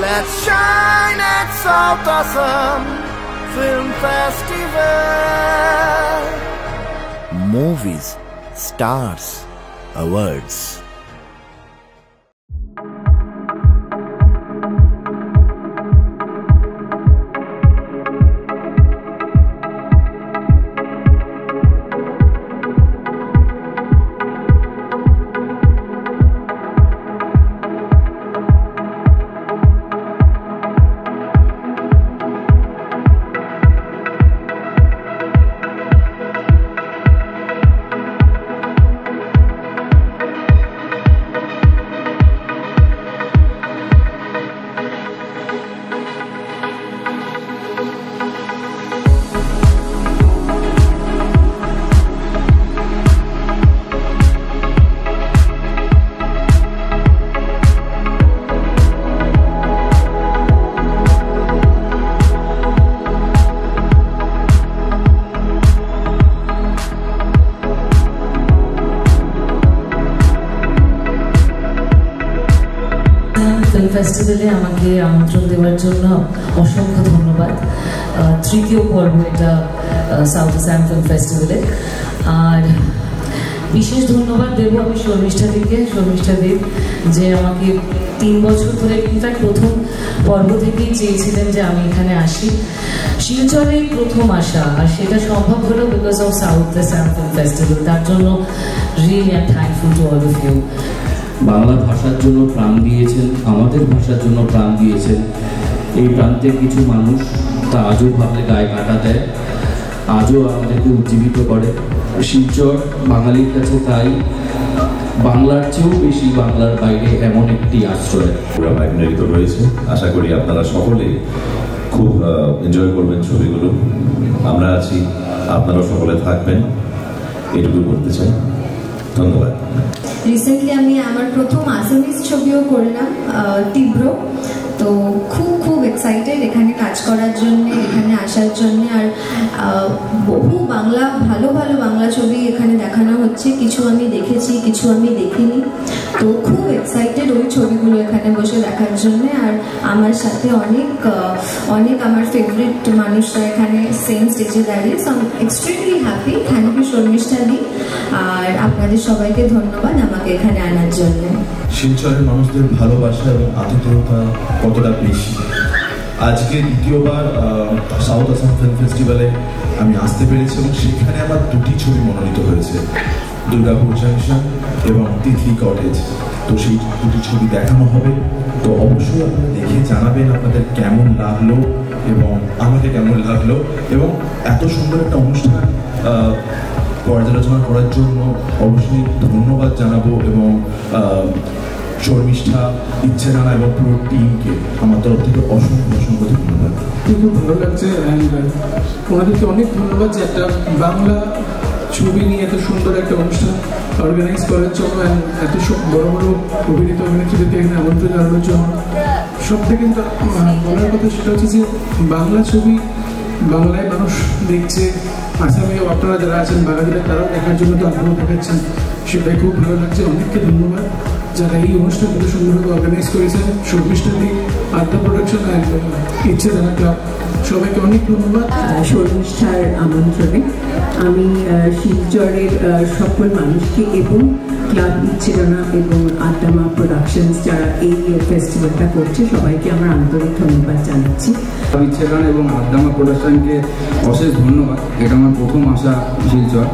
Let's shine at South Assam Film Festival. Movies, stars, awards. ফেস্টিভ্যালে আমাকে আমন্ত্রণ দেওয়ার জন্য অসংখ্য ধন্যবাদ। তৃতীয় পর্ব এটা সাউথ আসাম ফিল্ম ফেস্টিভ্যালে। আর বিশেষ ধন্যবাদ দেব আমি শর্মিষ্ঠাদিকে, শর্মিষ্ঠাদি যে আমাকে 3 বছর ধরে, ইনফ্যাক্ট প্রথম পর্ব থেকেই চেয়েছিলেন যে আমি এখানে আসি। শিলচরেই প্রথম আসা, আর সেটা সম্ভব হলো because of south Assam film festival. তার জন্য really I am thankful to all of you. Bangla ভাষার জন্য প্রাণ দিয়েছেন, আমাদের ভাষার জন্য প্রাণ দিয়েছেন এই প্রান্তের কিছু মানুষ, তা আজও ভাবলে গায়ে কাঁটা দেয়, আজও আমাদেরকে উজ্জীবিত করে। শিলচর বাঙালির কাছে তাই বাংলার চেয়েও বেশি বাংলার বাইরে এমন একটি আশ্রয়। পুরো ভাইব্রেট রয়েছে, আশা করি আপনারা সকলে খুব এনজয় করবেন ছবিগুলো। আমরা আছি, আপনারা সকলে থাকবেন, এটুকু বলতে চাই। ধন্যবাদ। রিসেন্টলি আমি আমার প্রথম আসামিজ ছবিও করলাম, তীব্র। তো খুব এক্সাইটেড এখানে কাজ করার জন্য, এখানে আসার জন্য। আর বহু ভালো বাংলা ছবি এখানে দেখানো হচ্ছে। কিছু আমি দেখেছি, কিছু আমি দেখিনি। তো খুব এক্সাইটেড ওই ছবিগুলো এখানে বসে দেখার জন্য। আর আমার সাথে অনেক আমার ফেভারিট মানুষরা এখানে সেম স্টেজে দাঁড়িয়ে। সো আমি এক্সট্রিমলি হ্যাপি। থ্যাংক ইউ শর্মিষ্ঠাদি, আর আপনাদের সবাইকে ধন্যবাদ আমাকে এখানে আনার জন্য। শিলচরের মানুষদের ভালোবাসা এবং আতিথেয়তা কতটা বেশি। আজকে দ্বিতীয়বার সাউথ আসাম ফিল্ম ফেস্টিভ্যালে আমি আসতে পেরেছি এবং সেখানে আমার 2টি ছবি মনোনীত হয়েছে, দুর্গাপুর জাংশন এবং তিথি কটেজ। তো সেই 2টি ছবি দেখানো হবে। তো অবশ্যই আপনারা দেখে জানাবেন আপনাদের কেমন লাগলো এবং আমাকে কেমন লাগলো। এবং এত সুন্দর একটা অনুষ্ঠান পর্যালোচনা করার জন্য অবশ্যই ধন্যবাদ জানাবো এবং শর্মিষ্ঠা, ইচ্ছে রানা এবং পুরো টিমকে আমার তরফ থেকে অসংখ্য ধন্যবাদ। খুব ভালো লাগছে। ওনাদেরকে অনেক ধন্যবাদ যে একটা বাংলা ছবি নিয়ে এত সুন্দর একটা অনুষ্ঠান অর্গানাইজ করার জন্য, এত সব বড় অভিনেতা অভিনেত্রীদেরকে এখানে আমন্ত্রণ জানানোর জন্য। সব থেকে কিন্তু বলার কথা সেটা হচ্ছে যে বাংলা ছবি বাংলায় মানুষ দেখছে, আসামেও আপনারা যারা আছেন বাঙালিরা তারাও দেখার জন্য তো আগ্রহ দেখাচ্ছেন, সেটাই খুব ভালো লাগছে। অনেককে ধন্যবাদ যারা এই অনুষ্ঠানগুলো সুন্দরভাবে অর্গানাইজ করেছেন। শর্মিষ্ঠাদি, আড্ডা প্রোডাকশন আর ইচ্ছে রানা ক্লাব, সবাইকে অনেক ধন্যবাদ। শর্মিষ্ঠার আমন্ত্রণে আমি শিলচরের সকল মানুষকে এবং ক্লাব ইচ্ছে রানা এবং আড্ডামা প্রোডাকশনস যারা এই ফেস্টিভ্যালটা করছে সবাইকে আমার আন্তরিক ধন্যবাদ জানাচ্ছি। ইচ্ছে রানা এবং আড্ডামা প্রোডাকশনকে অশেষ ধন্যবাদ। এটা আমার প্রথম আসা শিলচর।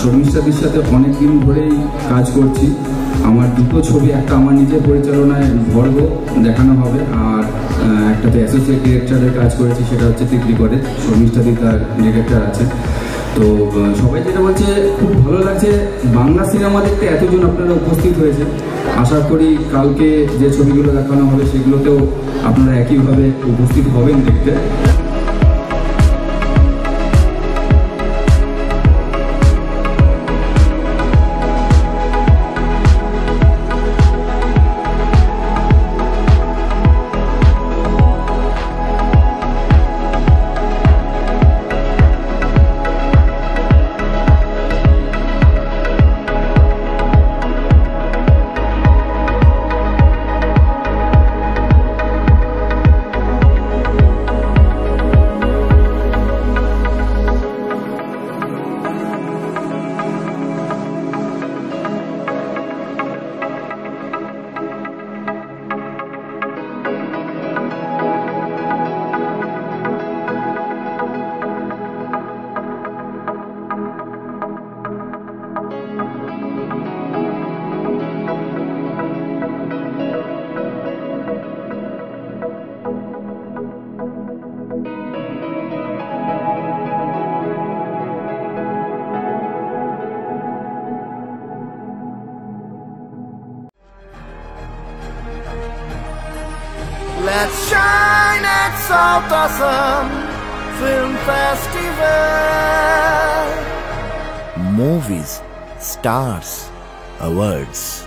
শর্মিষ্ঠাদির সাথে অনেক দিন ধরেই কাজ করছি। আমার 2টো ছবি, একটা আমার নিজের পরিচালনায় ভর্গ দেখানো হবে, আর একটাতে অ্যাসোসিয়েট ডিরেক্টরের কাজ করেছি, সেটা হচ্ছে তিতলি করে। শর্মিষ্ঠাদি তার ডিরেক্টর আছে। তো সবাই যেটা বলছে খুব ভালো লাগছে, বাংলা সিনেমা দেখতে এতজন আপনারা উপস্থিত হয়েছে। আশা করি কালকে যে ছবিগুলো দেখানো হবে সেগুলোতেও আপনারা একইভাবে উপস্থিত হবেন দেখতে। Let's shine at South Assam Film Festival. Movies, stars, awards.